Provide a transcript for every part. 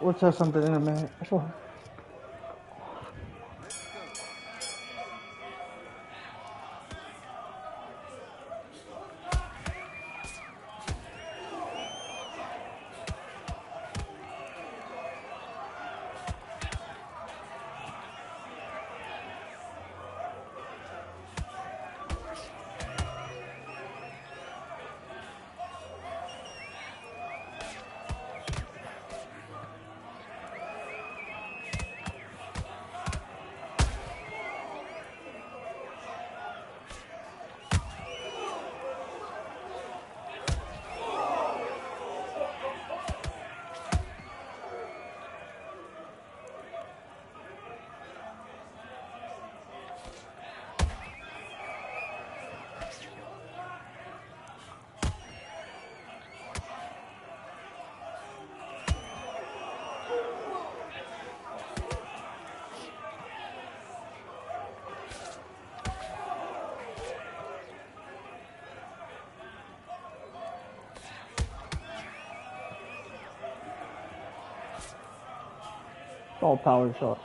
We'll test something in a minute. Sure. All power shots.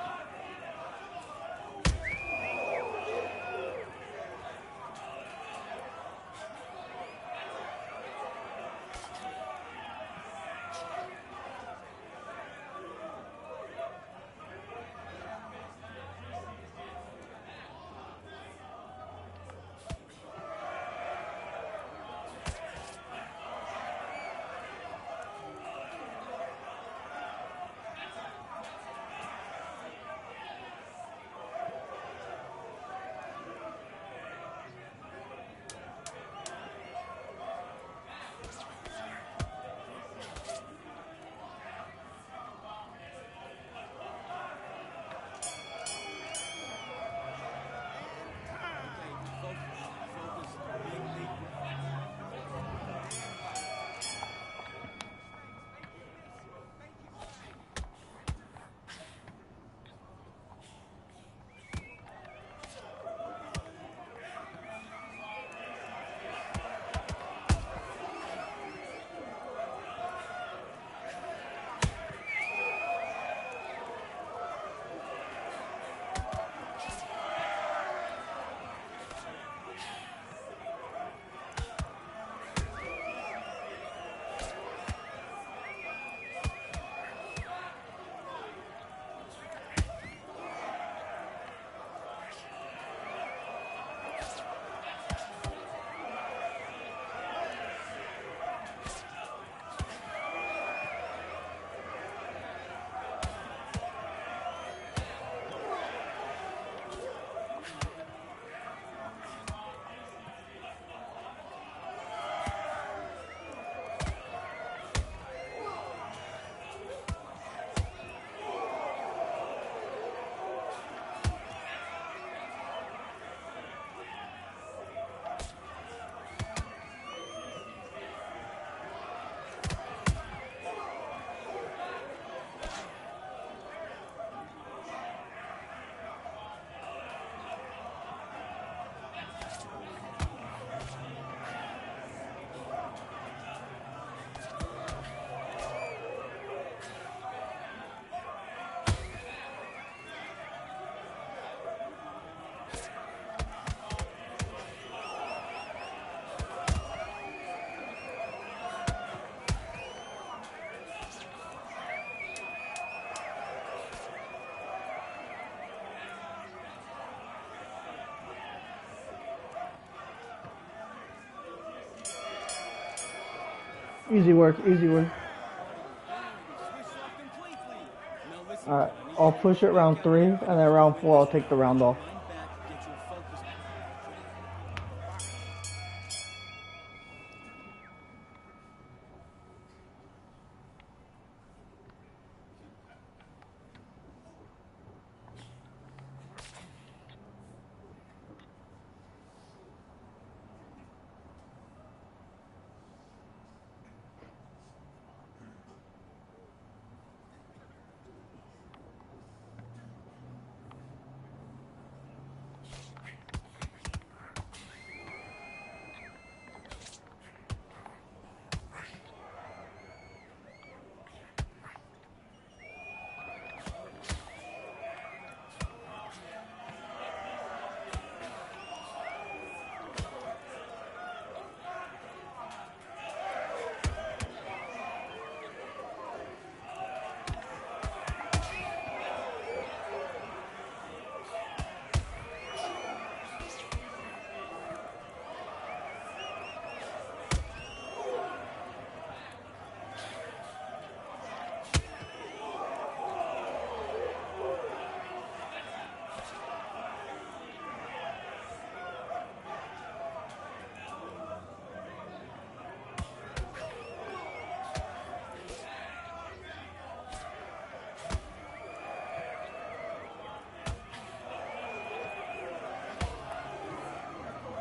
Easy work, easy work. Alright, I'll push it round 3, and then round 4 I'll take the round off.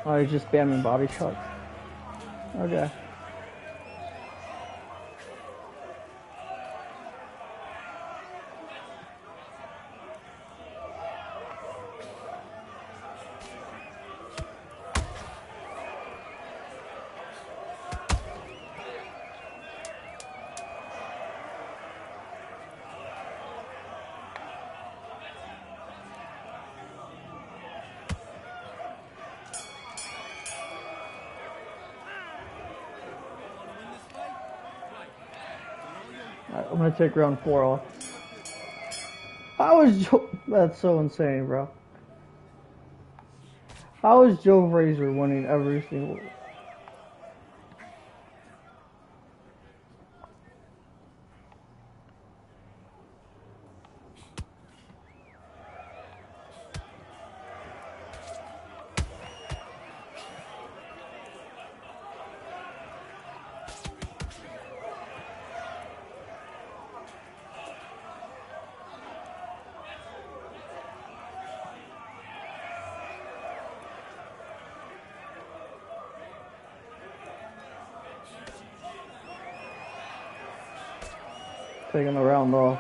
Oh, he's just spamming body shots. Okay. Alright, I'm gonna take round 4 off. How is Joe? That's so insane, bro. How is Joe Frazier winning every single? Taking the round off.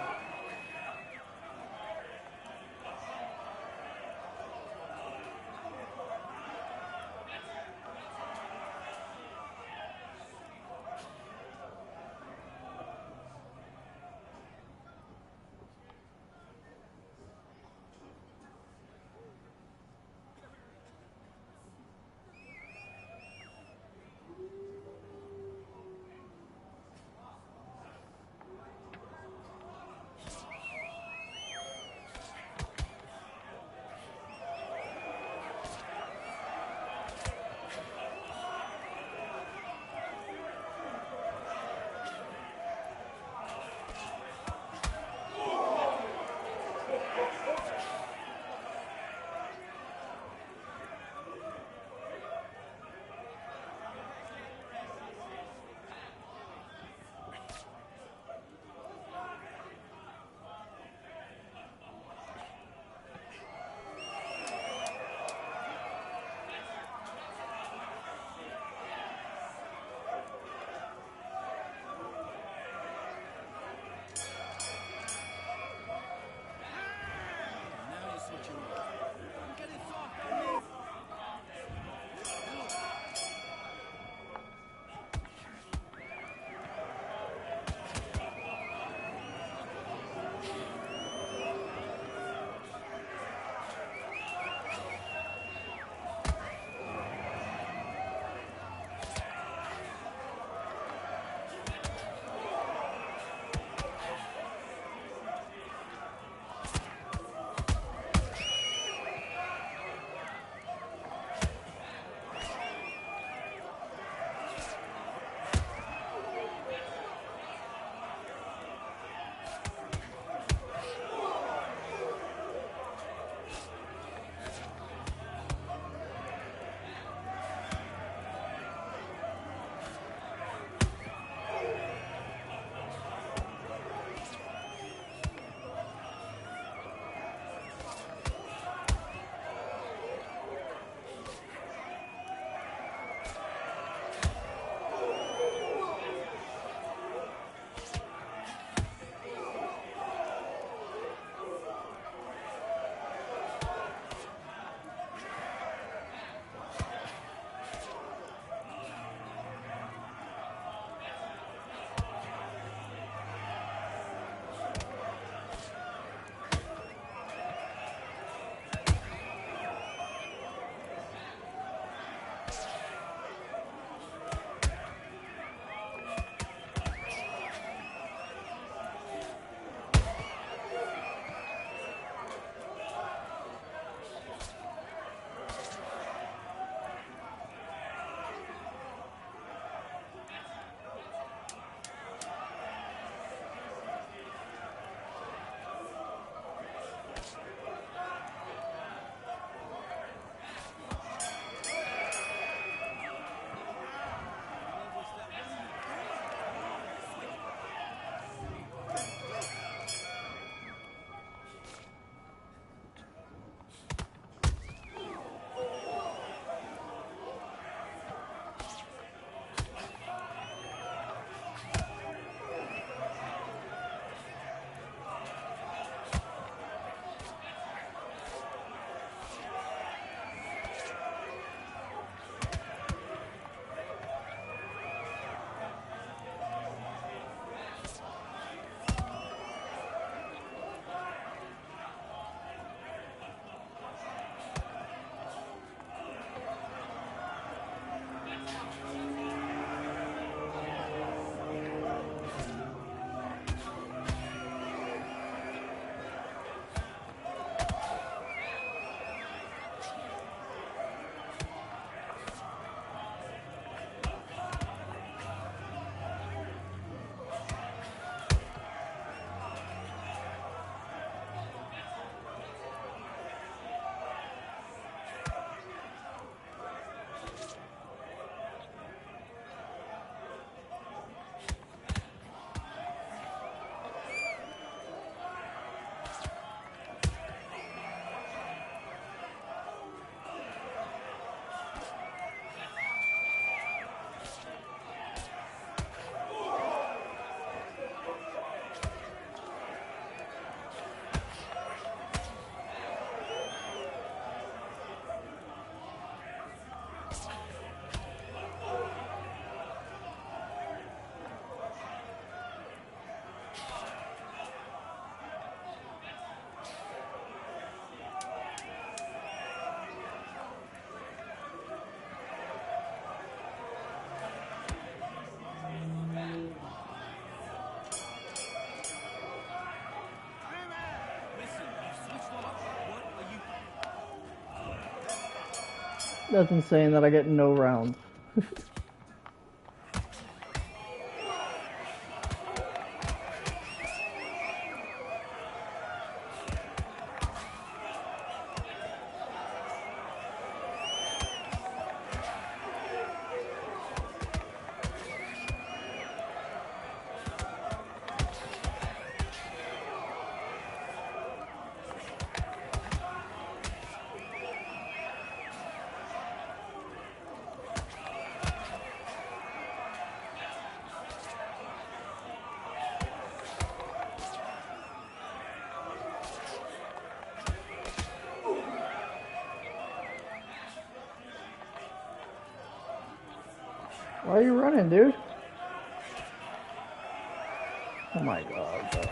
That's insane that I get no rounds. Why are you running, dude? Oh my god, bro.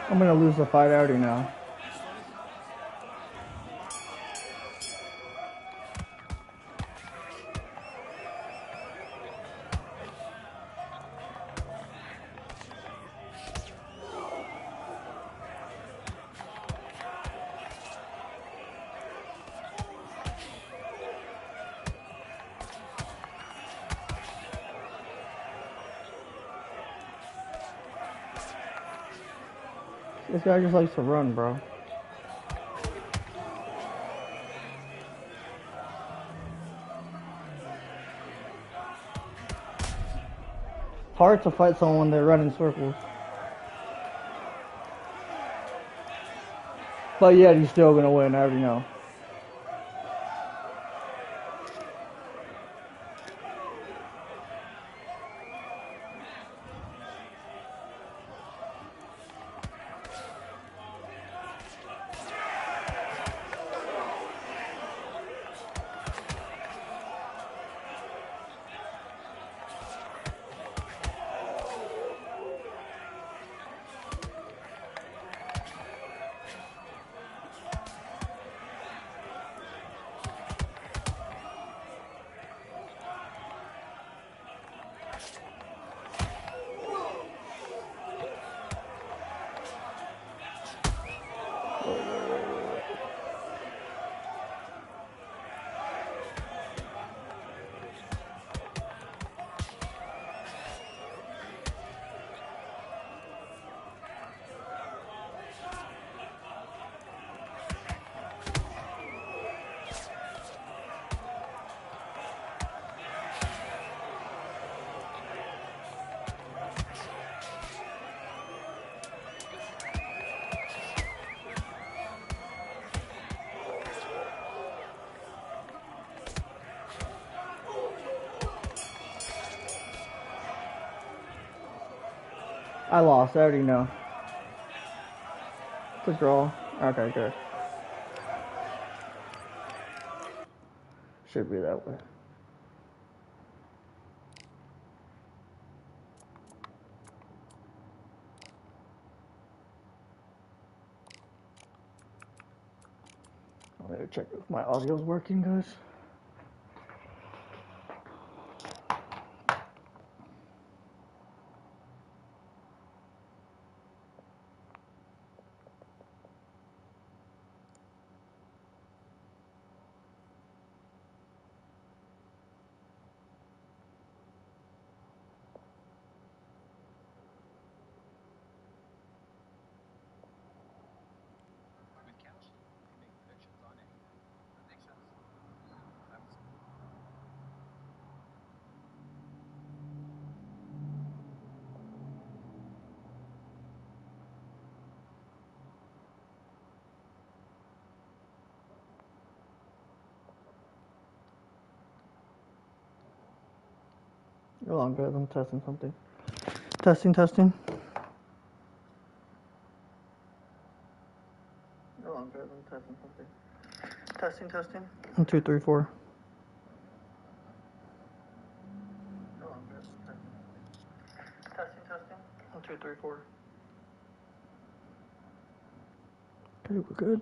I'm gonna lose the fight, I already know. This guy just likes to run, bro. Hard to fight someone when they run in circles. But yet he's still gonna win, I already know. I lost, I already know. It's a draw. Okay, good. Should be that way. I'm gonna check if my audio's working, guys. Hold on, guys. I'm testing something. Testing. Hold on, guys. I'm testing something. Testing. 1, 2, 3, 4. Hold on, guys. I'm testing something. Testing. 1, 2, 3, 4. Okay, we're good.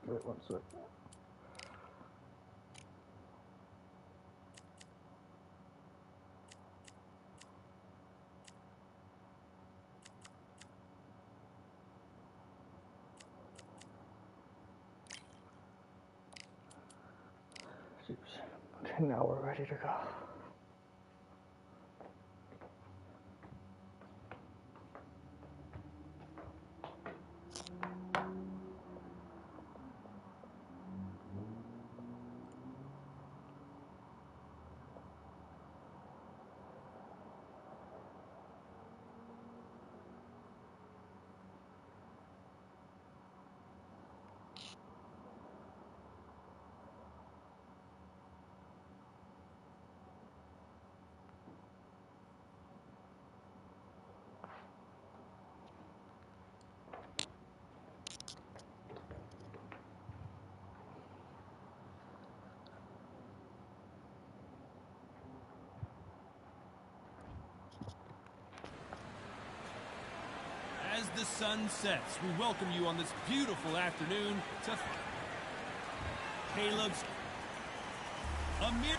Wait 1 sec. Okay, now we're ready to go. As the sun sets, we welcome you on this beautiful afternoon to Caleb's Amir.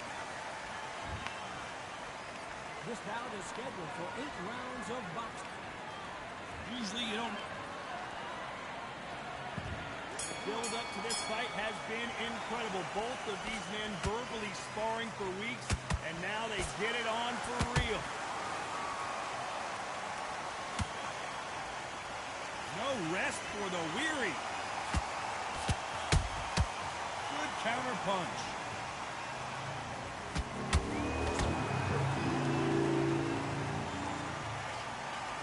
This bout is scheduled for 8 rounds of boxing. Usually you don't. Build up to this fight has been incredible. Both of these men verbally sparring for weeks, and now they get it on for real. No rest for the weary. Good counter punch.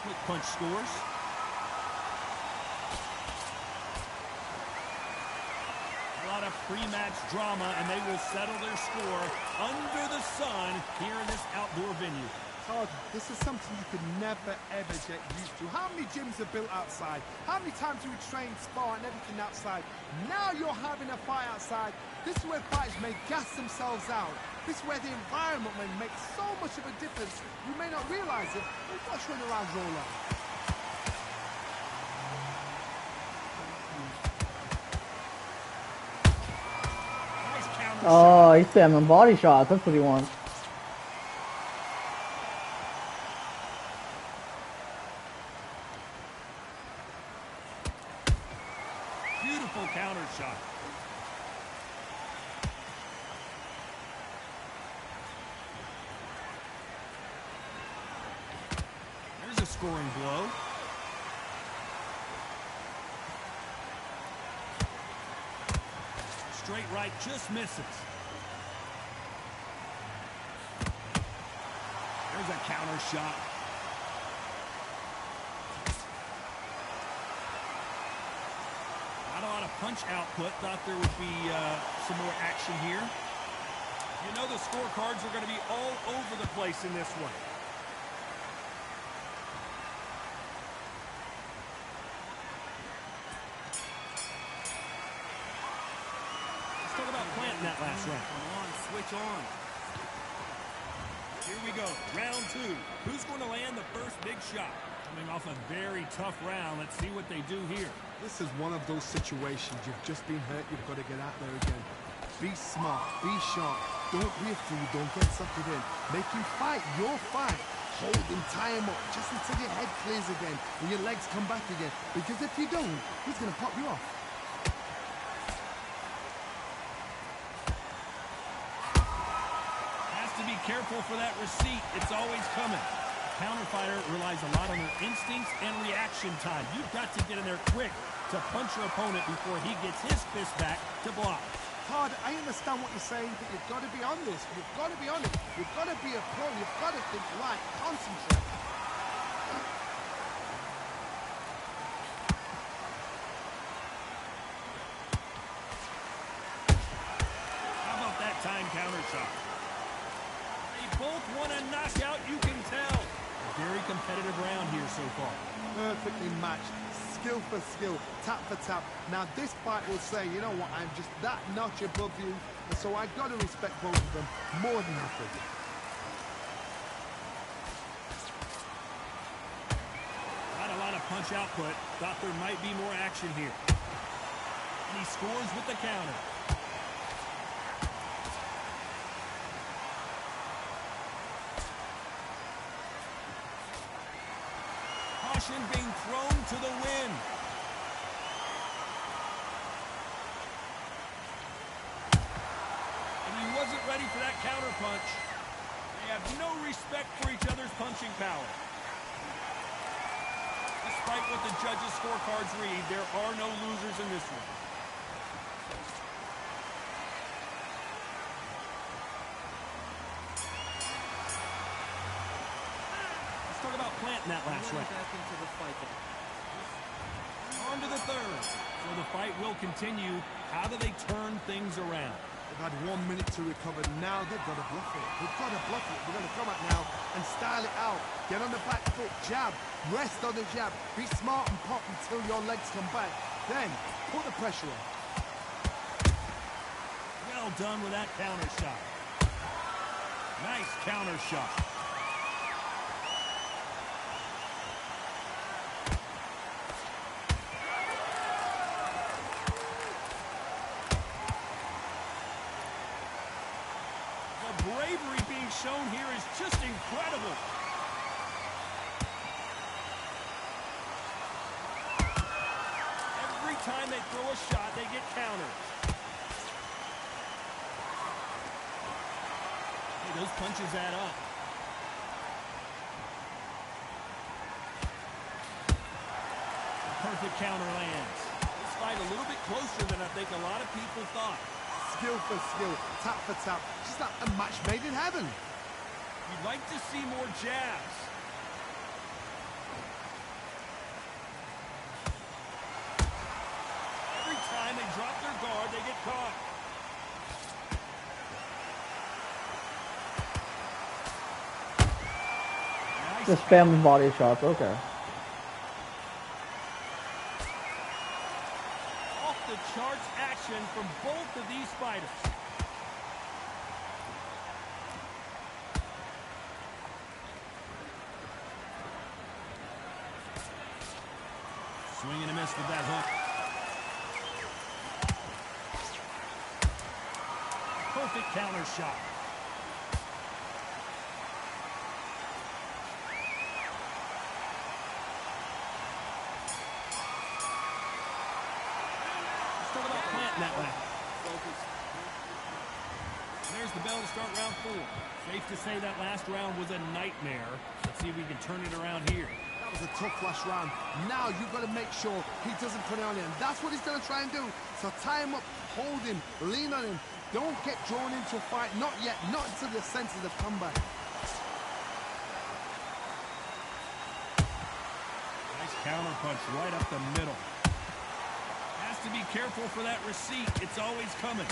Quick punch scores. A lot of pre-match drama, and they will settle their score under the sun here in this outdoor venue. Todd, this is something you could never, ever get used to. How many gyms are built outside? How many times do we train, spar, and everything outside? Now you're having a fight outside. This is where fighters may gas themselves out. This is where the environment may make so much of a difference. You may not realize it, but watch when the rounds roll out. Nice counter Oh, he's spamming body shots. That's what he wants. Beautiful counter shot. There's a scoring blow. Straight right just misses. There's a counter shot. Not a lot of punch output. Thought there would be some more action here. You know the scorecards are going to be all over the place in this one. Let's talk about planting that last round. Come on, switch on. Here we go, round 2. Who's going to land the first big shot? Coming off a very tough round. Let's see what they do here. This is one of those situations. You've just been hurt. You've got to get out there again. Be smart. Be sharp. Don't be a fool. Don't get suckered in. Make him fight your fight. Hold him, tie him up, just until your head clears again and your legs come back again. Because if you don't, he's going to pop you off. Has to be careful for that receipt. It's always coming. Counter fighter relies a lot on their instincts and reaction time. You've got to get in there quick to punch your opponent before he gets his fist back to block. Todd, I understand what you're saying, but you've got to be on this. You've got to be on it. You've got to be a pro. You've got to think right. Concentrate. How about that time counter shot? They both want a knockout, you can tell. A very competitive round here so far. Perfectly matched. Skill for skill, tap for tap. Now this fight will say, you know what, I'm just that notch above you, and so I got to respect both of them more than nothing. Not a lot of punch output. Thought there might be more action here. And he scores with the counter. Caution being thrown to the wind. And he wasn't ready for that counter punch. They have no respect for each other's punching power. Despite what the judges' scorecards read, there are no losers in this one. Talk about planting that last round. On to the third. So the fight will continue. How do they turn things around? They've had 1 minute to recover. Now they've got to bluff it. They've got to bluff it. They're going to come out now and style it out. Get on the back foot, jab, rest on the jab. Be smart and pop until your legs come back. Then put the pressure on. Well done with that counter shot. Nice counter shot. Bravery being shown here is just incredible. Every time they throw a shot, they get countered. Hey, those punches add up. Perfect counter lands. This fight a little bit closer than I think a lot of people thought. Skill for skill, tap for tap, just like a match made in heaven. You'd like to see more jabs. Every time they drop their guard, they get caught. Nice. Just spamming body shots, okay. Off the charts action from both of these fighters. Swing and a miss with that hook. Perfect counter shot. Let's talk about planting that one. There's the bell to start round 4. Safe to say that last round was a nightmare. Let's see if we can turn it around here. That was a tough last round. Now you've got to make sure he doesn't put it on him. That's what he's going to try and do. So tie him up, hold him, lean on him. Don't get drawn into a fight. Not yet. Not until your senses have come back. Nice counter punch right up the middle. Has to be careful for that receipt. It's always coming.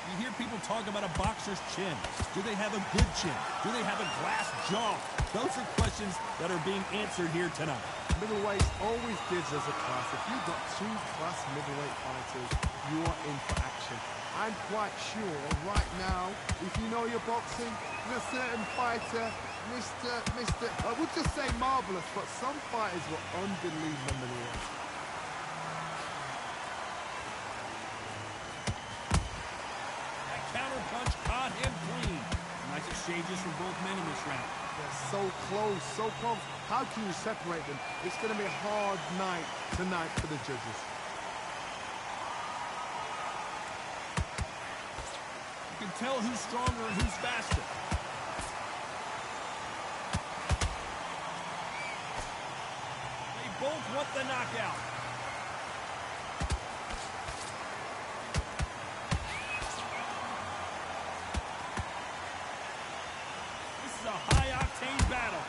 You hear people talk about a boxer's chin. Do they have a good chin? Do they have a glass jaw? Those are questions that are being answered here tonight. Middleweight always gives us a class. If you've got 2 class middleweight fighters, you are in for action. I'm quite sure right now, if you know your boxing, there's a certain fighter, I would just say marvelous, but some fighters were unbelievable. That counter punch caught him clean. Nice exchanges from both men in this round. They're so close, so close. How can you separate them? It's going to be a hard night tonight for the judges. You can tell who's stronger and who's faster. They both want the knockout. This is a high-octane battle.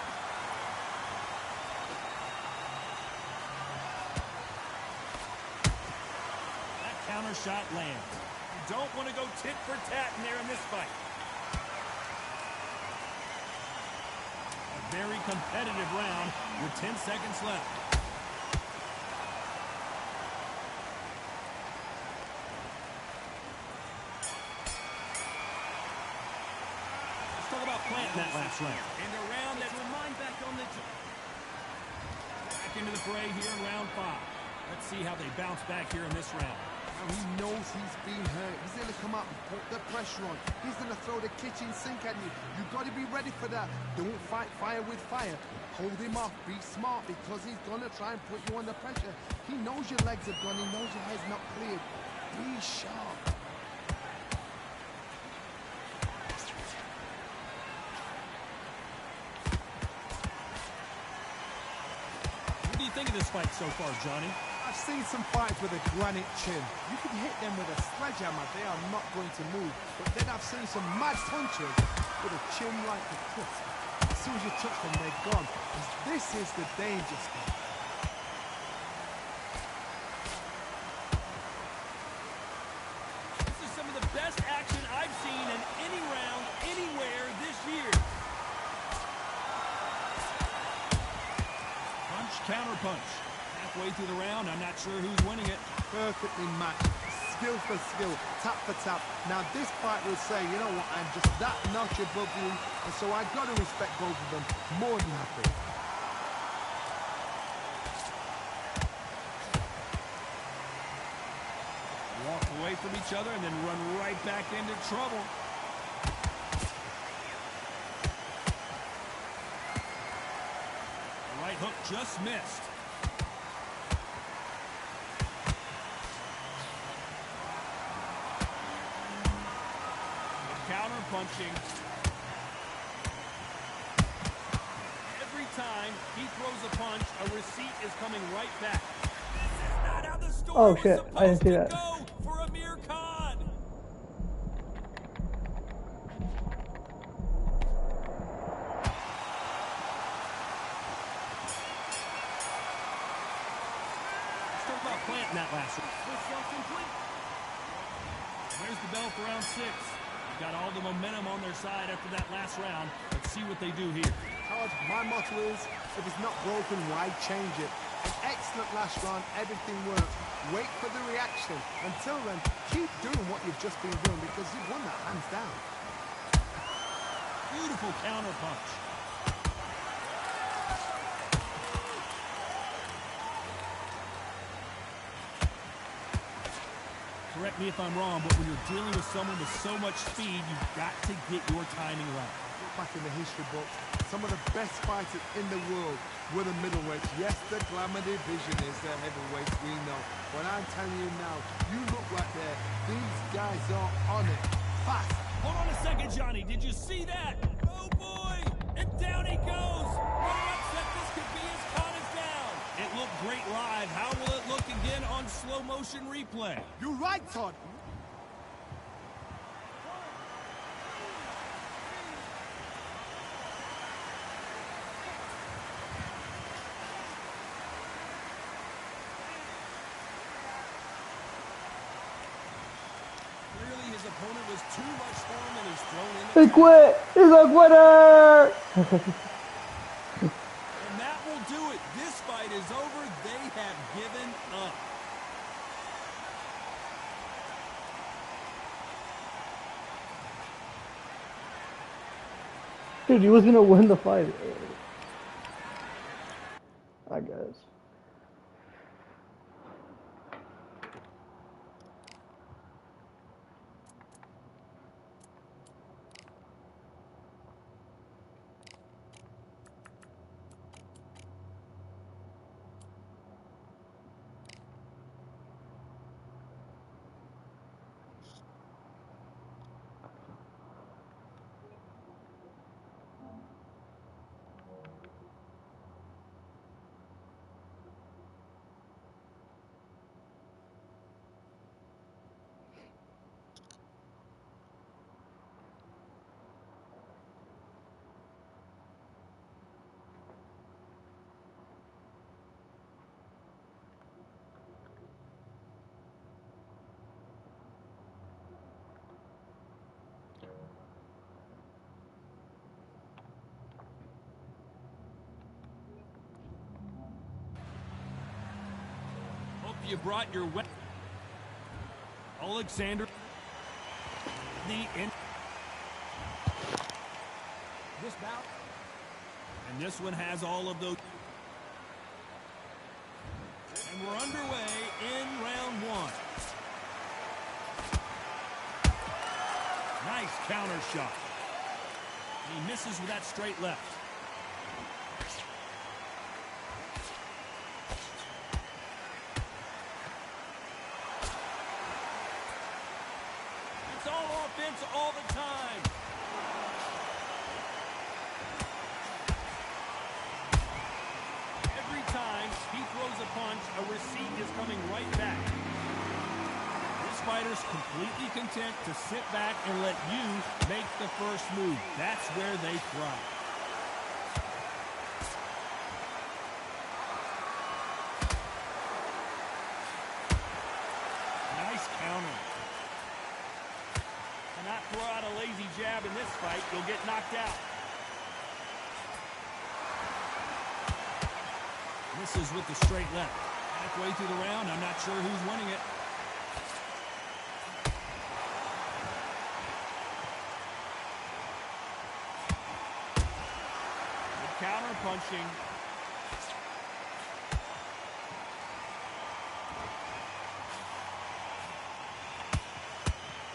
That counter shot lands. You don't want to go tit for tat in there in this fight. A very competitive round with 10 seconds left. Let's talk about planting that last round. In the round that's back on the back into the fray here in round 5. Let's see how they bounce back here in this round. Now he knows he's been hurt. He's going to come out and put the pressure on. He's going to throw the kitchen sink at you. You've got to be ready for that. Don't fight fire with fire. Hold him off. Be smart because he's going to try and put you under pressure. He knows your legs have gone. He knows your head's not cleared. Be sharp. What do you think of this fight so far, Johnny? I've seen some fighters with a granite chin. You can hit them with a sledgehammer, they are not going to move. But then I've seen some mad punchers with a chin like a crisp. As soon as you touch them, they're gone. This is the danger spot. This is some of the best action I've seen in any round, anywhere this year. Punch, counter punch. Halfway through the round, I'm not sure who's winning it. Perfectly matched, skill for skill, tap for tap. Now this fight will say, you know what, I'm just that notch above you, and so I've got to respect both of them more than happy. Walk away from each other and then run right back into trouble. The right hook just missed. Counter punching. Every time he throws a punch, a receipt is coming right back. This is not how the story Oh was shit, I didn't see that. go for Amir Khan. Let's talk about planting that last one. There's the bell for round 6. They've got all the momentum on their side after that last round. Let's see what they do here. Howard, my motto is, if it's not broken, why change it? An excellent last round, everything worked. Wait for the reaction. Until then, keep doing what you've just been doing because you've won that hands down. Beautiful counter punch. Correct me if I'm wrong, but when you're dealing with someone with so much speed, you've got to get your timing right. Look back in the history books, some of the best fighters in the world were the middleweights. Yes, the glamour division is the heavyweights, we know. But I'm telling you now, you look right there, these guys are on it. Fast. Hold on a second, Johnny. Did you see that? Oh, boy! And down he goes! What an upset this could be as Khan is down. It looked great live. How will it look again on slow motion replay? You're right, Todd. Clearly his opponent was too much for him and he's thrown in He the quit! He's a quitter! And that will do it. This fight is over. They have given up. Dude, he was gonna win the fight. I guess. Hope you brought your weapon. Alexander. This bout. And this one has all of those. And we're underway in round one. Nice counter shot. And he misses with that straight left. It's all offense all the time. Every time he throws a punch, a receipt is coming right back. This fighter's completely content to sit back and let you make the first move. That's where they thrive. Nice counter. Cannot throw out a lazy jab in this fight. You'll get knocked out. Misses with the straight left. Halfway through the round, I'm not sure who's winning it. Good counter punching.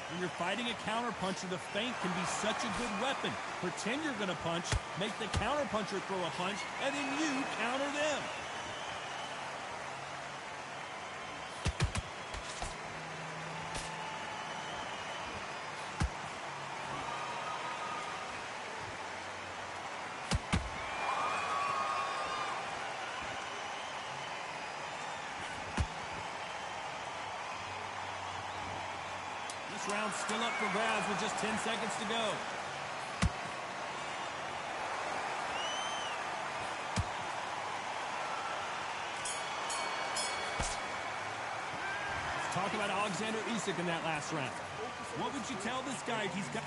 When you're fighting a counterpuncher, the feint can be such a good weapon. Pretend you're going to punch, make the counterpuncher throw a punch, and then you counter them. This round's still up for grabs with just 10 seconds to go. Let's talk about Alexander Usyk in that last round. What would you tell this guy if he's got...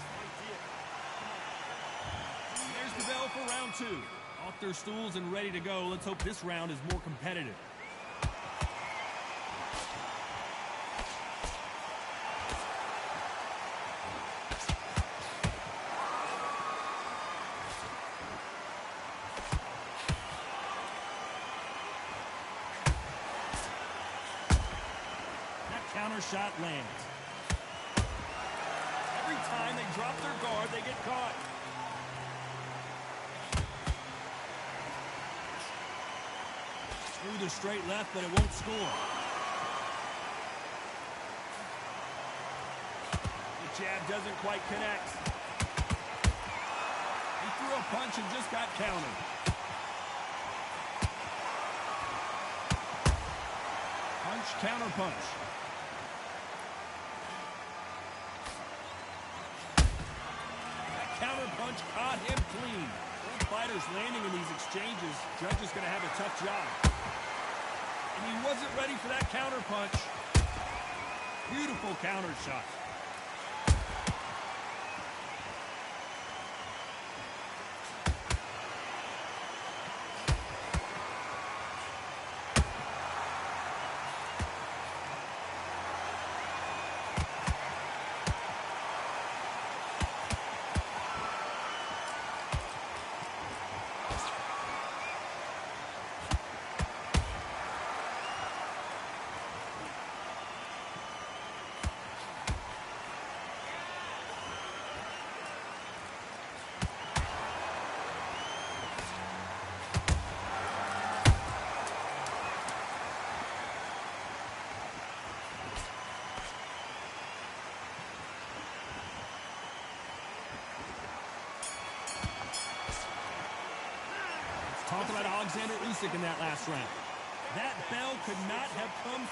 There's the bell for round two. Off their stools and ready to go. Let's hope this round is more competitive. Counter shot lands. Every time they drop their guard, they get caught. Through the straight left, but it won't score. The jab doesn't quite connect. He threw a punch and just got countered. Punch, counter punch. Counter punch caught him clean. Both fighters landing in these exchanges. Judge is going to have a tough job. And he wasn't ready for that counter punch. Beautiful counter shot. Alexander Usyk in that last round. That bell could not have come.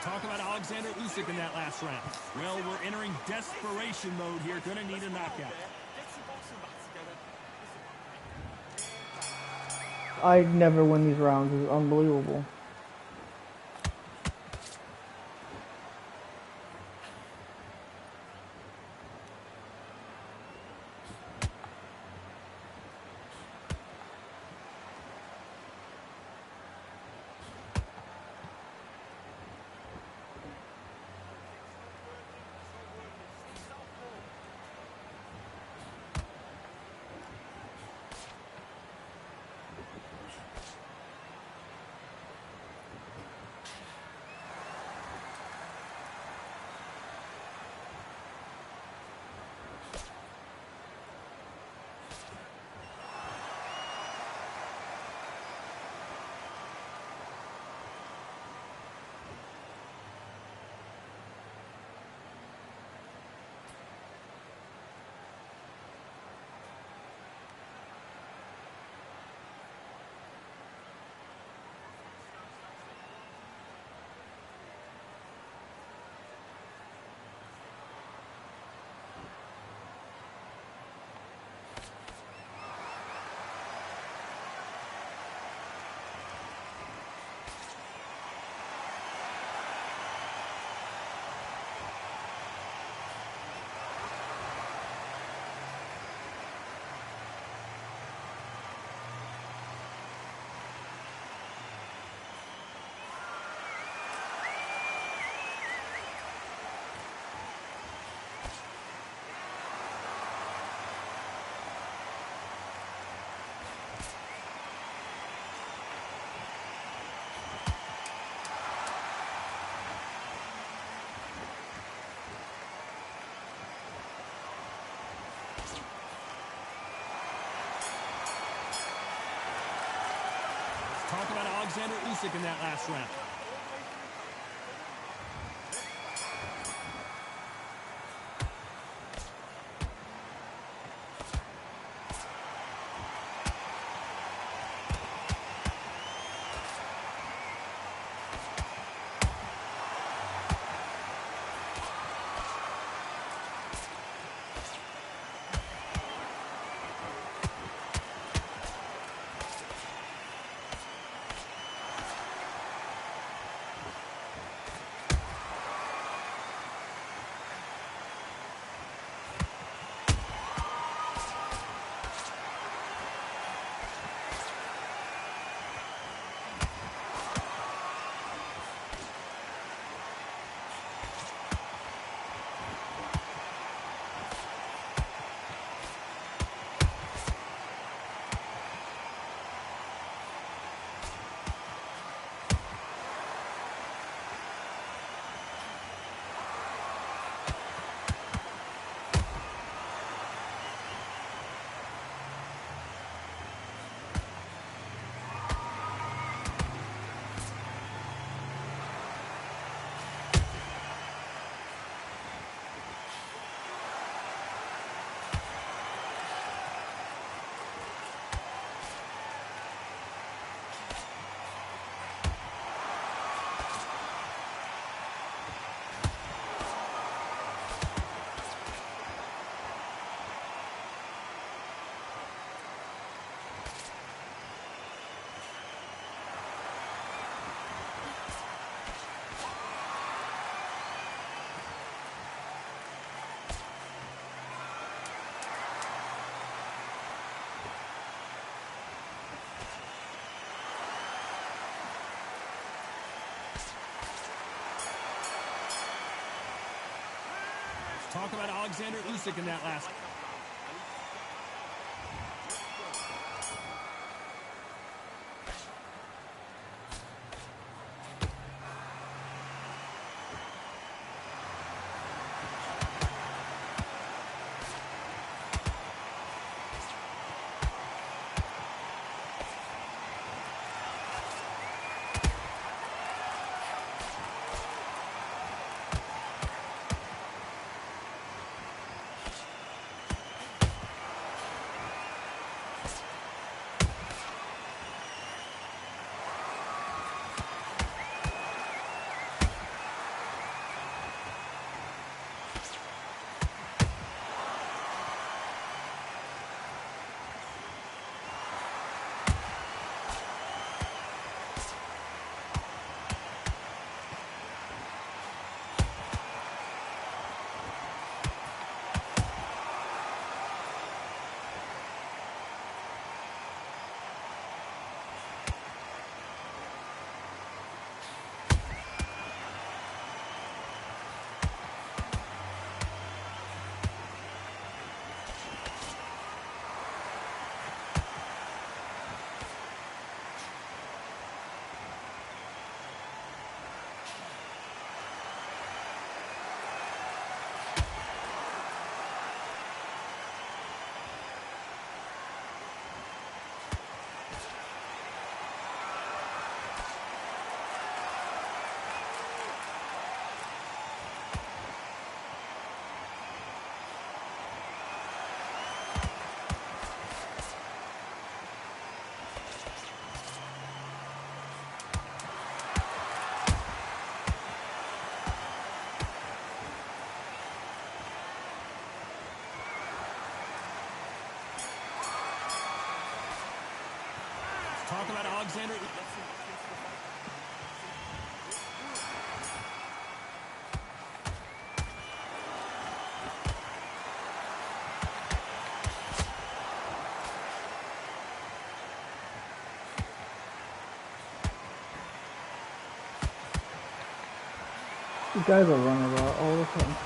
Talk about Alexander Usyk in that last round. Well, we're entering desperation mode here. Gonna need a knockout. I never win these rounds. It's unbelievable. Talk about Alexander Usyk in that last round. Talk about Alexander Usyk in that last. Talk about Alexander. These guys are running about all the time.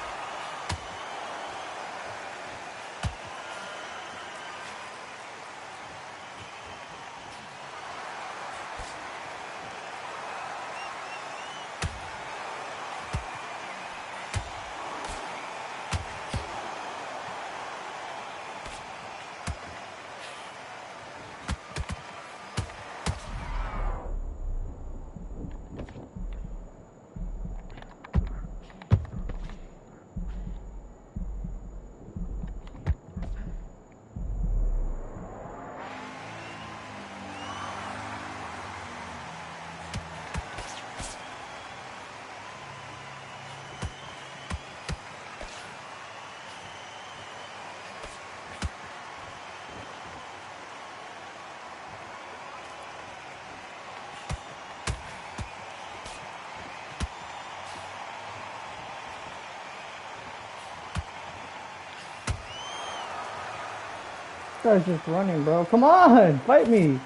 This guy's just running, bro. Come on, fight me.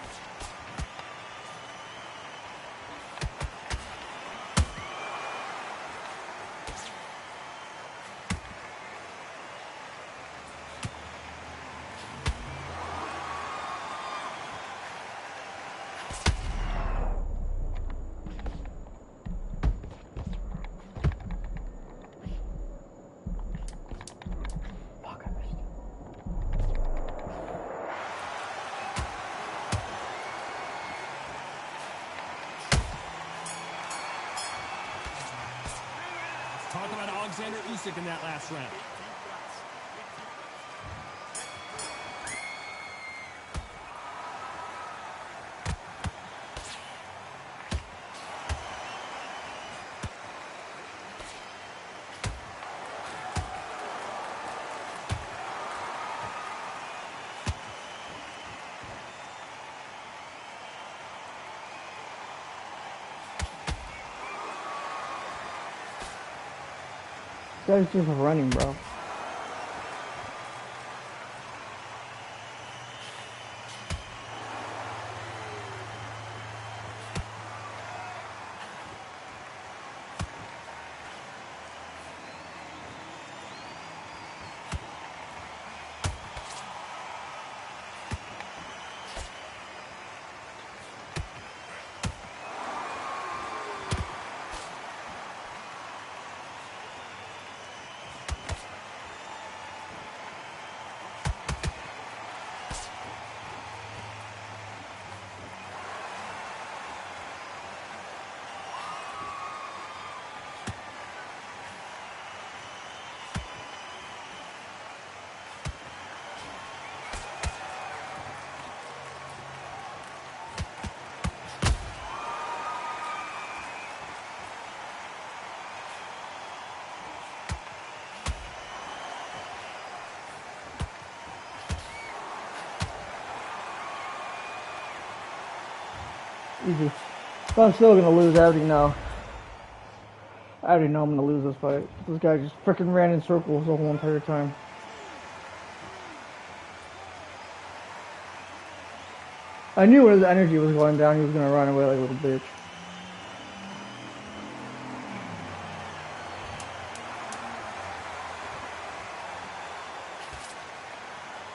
Fuck, I missed it. Talk about Alexander Usyk in that last round. This guy's just running, bro. Easy. But I'm still gonna lose. I already know. I already know I'm gonna lose this fight. This guy just freaking ran in circles the whole entire time. I knew when his energy was going down, he was gonna run away like a little bitch.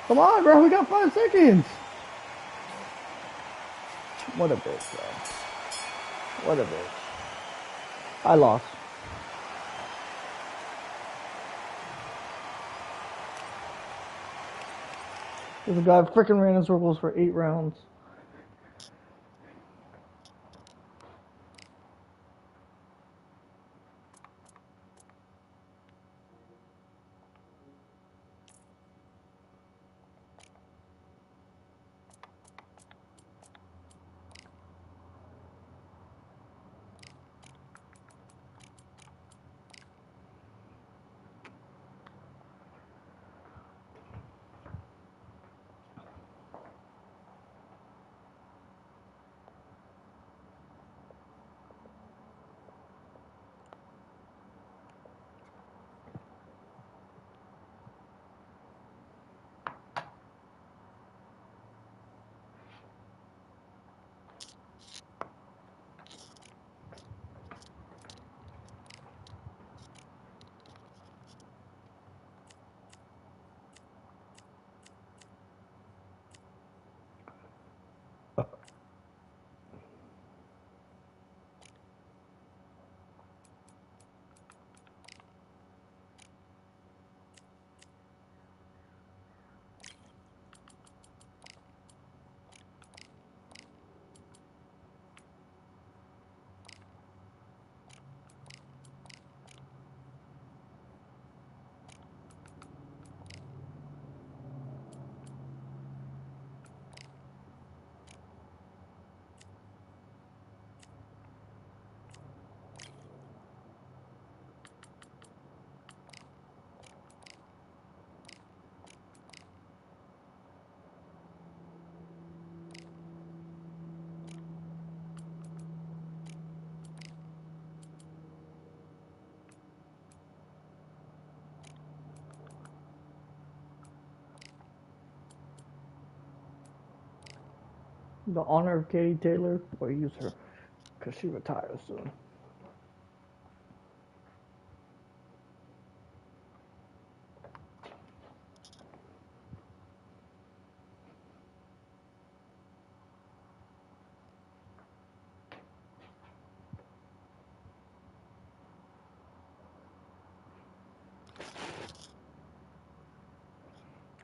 Come on, bro, we got 5 seconds. What a bitch, bro. What a bitch. I lost. This guy freaking ran in circles for 8 rounds. The honor of Katie Taylor, or use her, because she retires soon.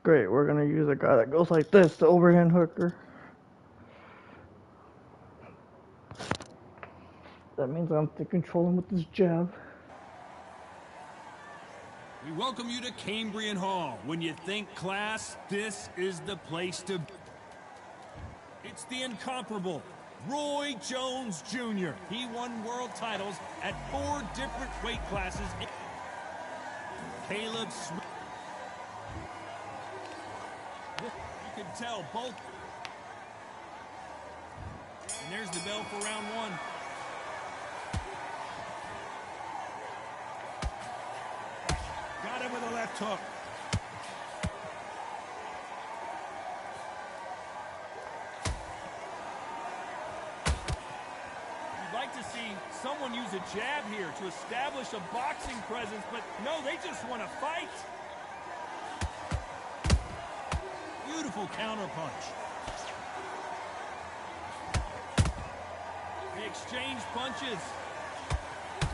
Great, we're gonna use a guy that goes like this, the overhand hooker. That means I'm to control him with this jab. We welcome you to Cambrian Hall. When you think class, this is the place to be. It's the incomparable Roy Jones Jr. He won world titles at 4 different weight classes. Caleb Smith. You can tell both. And there's the bell for round 1. Got him with a left hook. You'd like to see someone use a jab here to establish a boxing presence, but no, they just want to fight. Beautiful counterpunch. They exchange punches.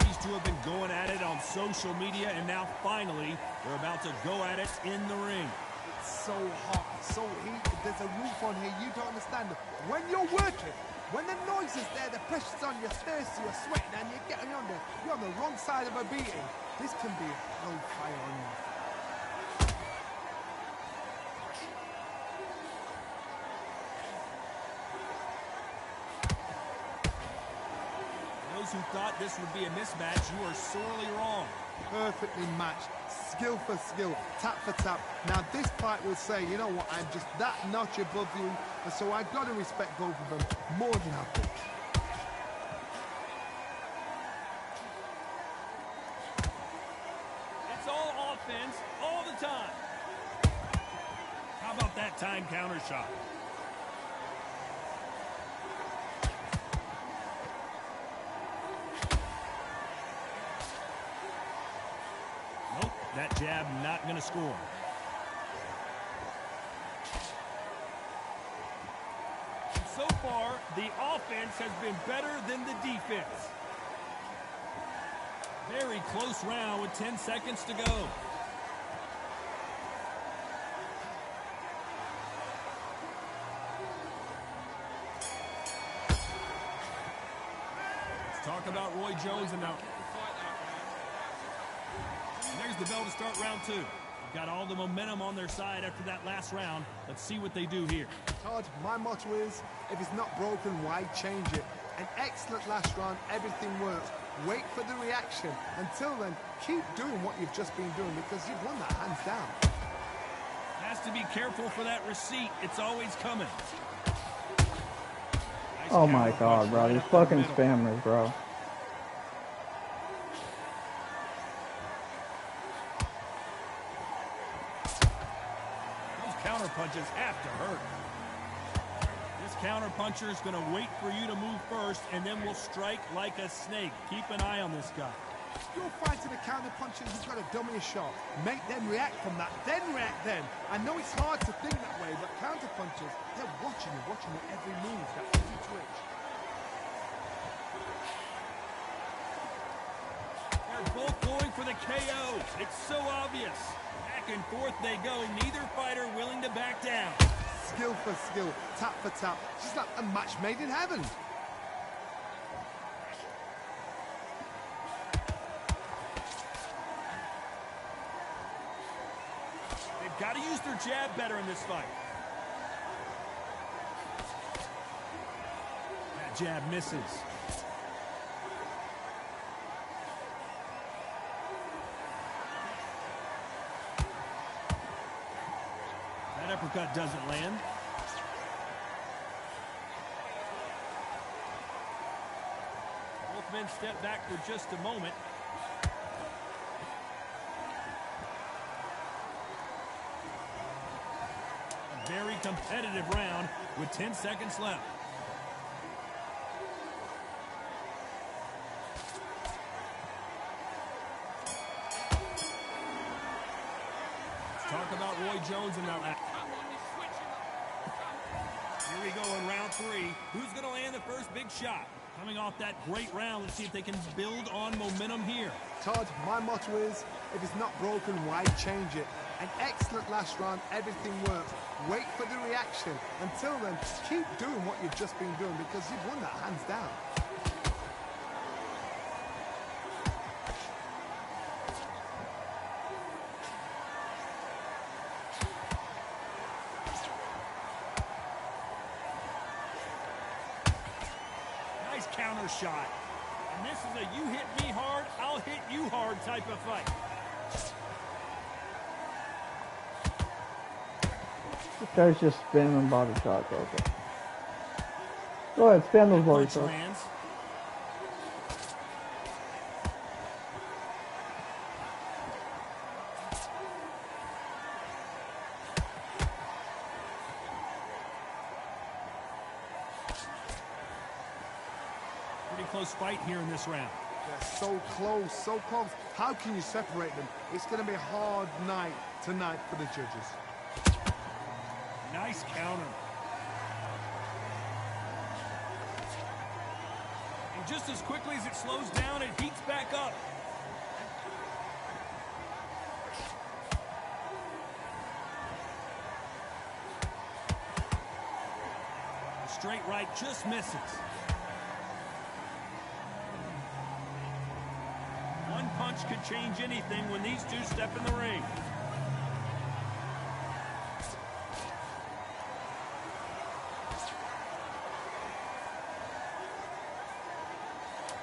These two have been going at it on social media, and now finally they're about to go at it in the ring. It's so hot, so heated. There's a roof on here. You don't understand. When you're working, when the noise is there, the pressure's on, you're thirsty, you're sweating, and you're getting on there. You're on the wrong side of a beating. This can be hellfire on you. Those who thought this would be a mismatch, you are sorely wrong. Perfectly matched, skill for skill, tap for tap. Now this fight will say, you know what, I'm just that notch above you, and so I've got to respect both of them more than happy. offense all the time. How about that time counter shot? Nope, that jab not going to score. So far, the offense has been better than the defense. Very close round with 10 seconds to go. Let's talk about Roy Jones and now. And there's the bell to start round 2. They've got all the momentum on their side after that last round. Let's see what they do here. Todd, my motto is, if it's not broken, why change it? An excellent last round, everything works. Wait for the reaction. Until then, keep doing what you've just been doing because you've won that hands down. Has to be careful for that receipt. It's always coming. Nice Oh my counter god, punch bro. right These up the fucking middle. spammers, bro. Those counter punches have to hurt. This counter puncher is going to wait for you to move first, and then will strike like a snake. Keep an eye on this guy. You're fighting a counter puncher who's got a dummy shot. Make them react from that, then react then. I know it's hard to think that way, but counter punchers, they're watching you every move, that every twitch. They're both going for the KO. It's so obvious. Back and forth they go. Neither fighter willing to back down. Skill for skill, tap for tap, just like a match made in heaven. They've got to use their jab better in this fight. That jab misses. That uppercut doesn't land. Both men step back for just a moment. A very competitive round with 10 seconds left. Let's talk about Roy Jones and now. Here we go in round 3. Who's going to land the first big shot? Coming off that great round, let's see if they can build on momentum here. Todd, my motto is, if it's not broken, why change it? An excellent last round, everything works. Wait for the reaction. Until then, keep doing what you've just been doing because you've won that hands down. Nice counter shot. And this is a you hit me hard, I'll hit you hard type of fight. This guy's just spamming body shots. Okay. Go ahead, spam those body Punch shots. lands. Pretty close fight here in this round. They're so close, so close. How can you separate them? It's going to be a hard night tonight for the judges. Nice counter. And just as quickly as it slows down, it heats back up. Straight right just misses. One punch could change anything when these two step in the ring.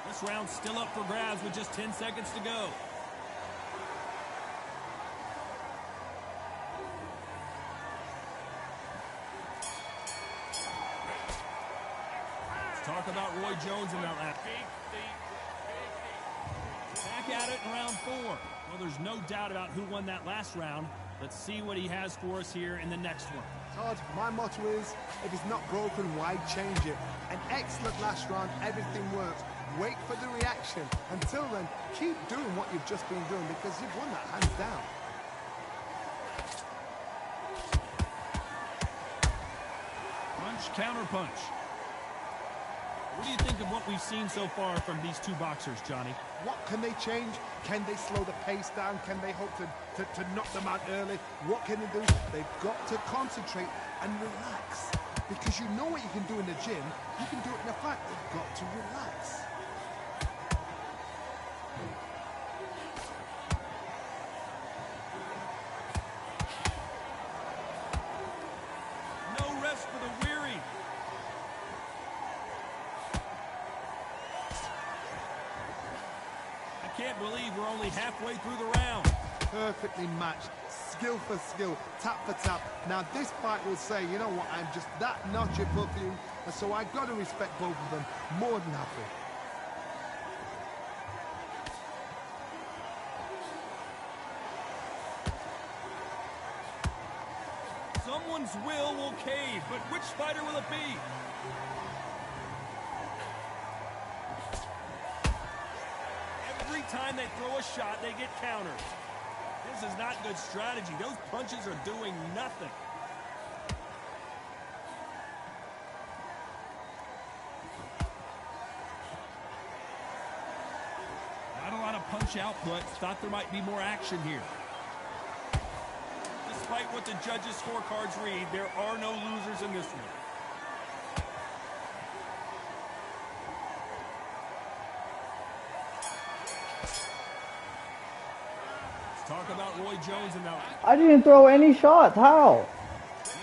This round's still up for grabs with just 10 seconds to go. Let's talk about Roy Jones in that lap. Back at it in round 4. Well, there's no doubt about who won that last round. Let's see what he has for us here in the next one. Todd, my motto is, if it's not broken, why change it? An excellent last round, everything works. Wait for the reaction. Until then, keep doing what you've just been doing because you've won that hands down. Punch, counter punch. What do you think of what we've seen so far from these two boxers, Johnny? What can they change? Can they slow the pace down? Can they hope to knock them out early? What can they do? They've got to concentrate and relax. Because you know what you can do in the gym, you can do it in a fight. They've got to relax. No rest for the weary. I can't believe we're only halfway through the round. Perfectly matched, skill for skill, tap for tap. Now this fight will say, you know what, I'm just that notch above you, and so I've got to respect both of them more than happy. Someone's will cave, but which fighter will it be? Every time they throw a shot, they get countered. This is not good strategy. Those punches are doing nothing. Not a lot of punch output. Thought there might be more action here. Despite what the judges' scorecards read, there are no losers in this one. Talk about Roy Jones and now. I didn't throw any shots. How?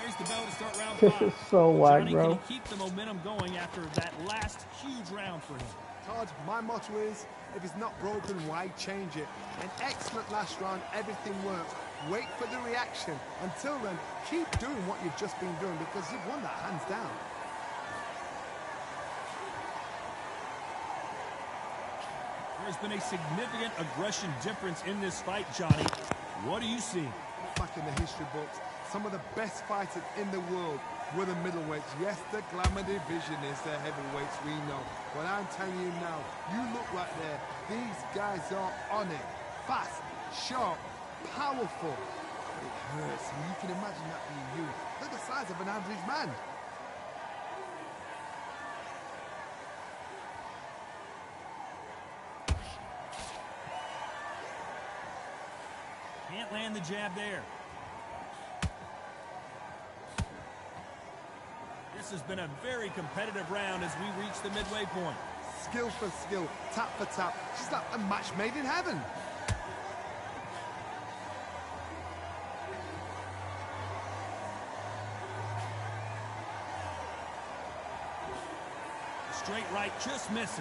There's the bell to start round 5. This is so whack, Johnny, bro. can he keep the momentum going after that last huge round for him? Todd, my motto is, if it's not broken, why change it? An excellent last round, everything works. Wait for the reaction. Until then, keep doing what you've just been doing because you've won that hands down. There's been a significant aggression difference in this fight, Johnny. What do you see? Back in the history books, some of the best fighters in the world were the middleweights. Yes, the glamour division is the heavyweights, we know. But I'm telling you now, you look right there, these guys are on it. Fast, sharp, powerful. It hurts, and you can imagine that being you. They're the size of an average man. Can't land the jab there. This has been a very competitive round as we reach the midway point. Skill for skill, tap for tap. Just like a match made in heaven. Straight right just misses.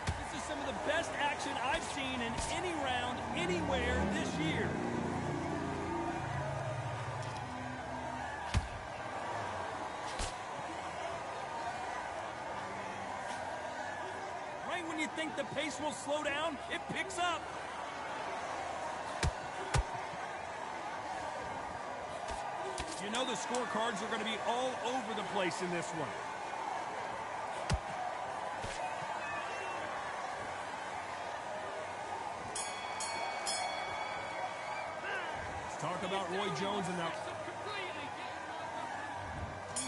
This is some of the best action I've seen in any round, anywhere this year. Right when you think the pace will slow down, it picks up. You know the scorecards are going to be all over the place in this one. Let's talk about Roy Jones and that.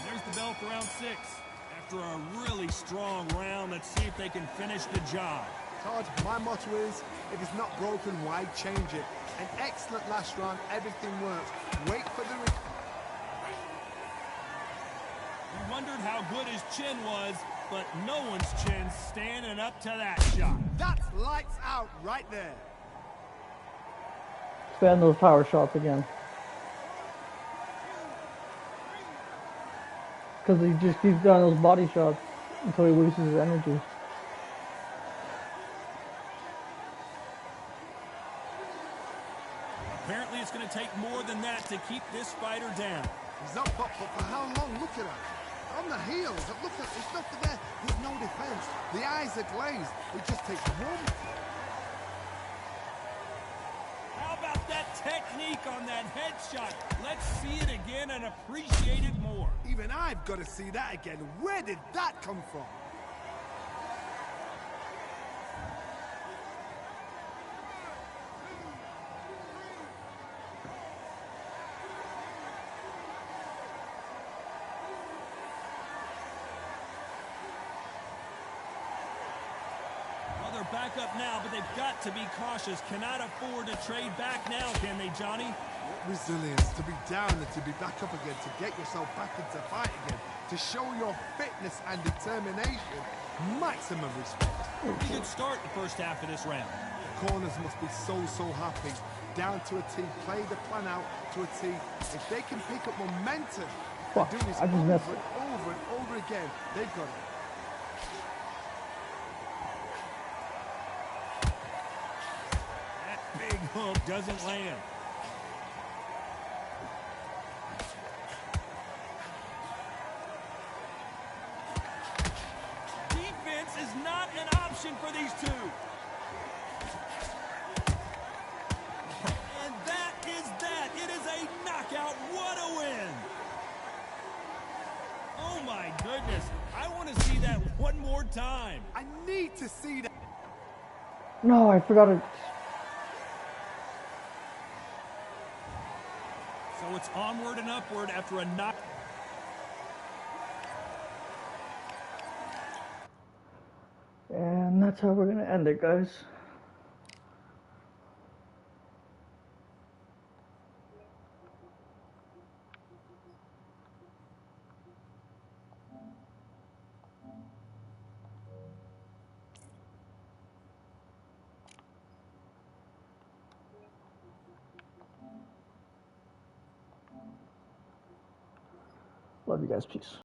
There's the bell for round 6. After a really strong round, let's see if they can finish the job. Todd, my motto is, if it's not broken, why change it? An excellent last round, everything works. Wait for the... We wondered how good his chin was, but no one's chin's standing up to that shot. That's lights out right there. Spam those power shots again. Because he just keeps doing those body shots until he loses his energy. Apparently it's going to take more than that to keep this fighter down. He's up, but for how long? Look at him. On the heels, it looks like there's nothing there. There's no defense. The eyes are glazed. It just takes one. How about that technique on that headshot? Let's see it again and appreciate it more. Even I've got to see that again. Where did that come from? They're back up now, but they've got to be cautious. Cannot afford to trade back now, can they, Johnny? What resilience to be down and to be back up again, to get yourself back into fight again, to show your fitness and determination. Maximum respect. Pretty good start the first half of this round. The corners must be so happy. Down to a T, play the plan out to a T. If they can pick up momentum and do this over and over again, they've got it. Big hook doesn't land. Defense is not an option for these two. And that is that. It is a knockout. What a win. Oh my goodness. I want to see that one more time. I need to see that. No, I forgot it. So it's onward and upward after a knock. And that's how we're going to end it, guys. Love you guys. Peace.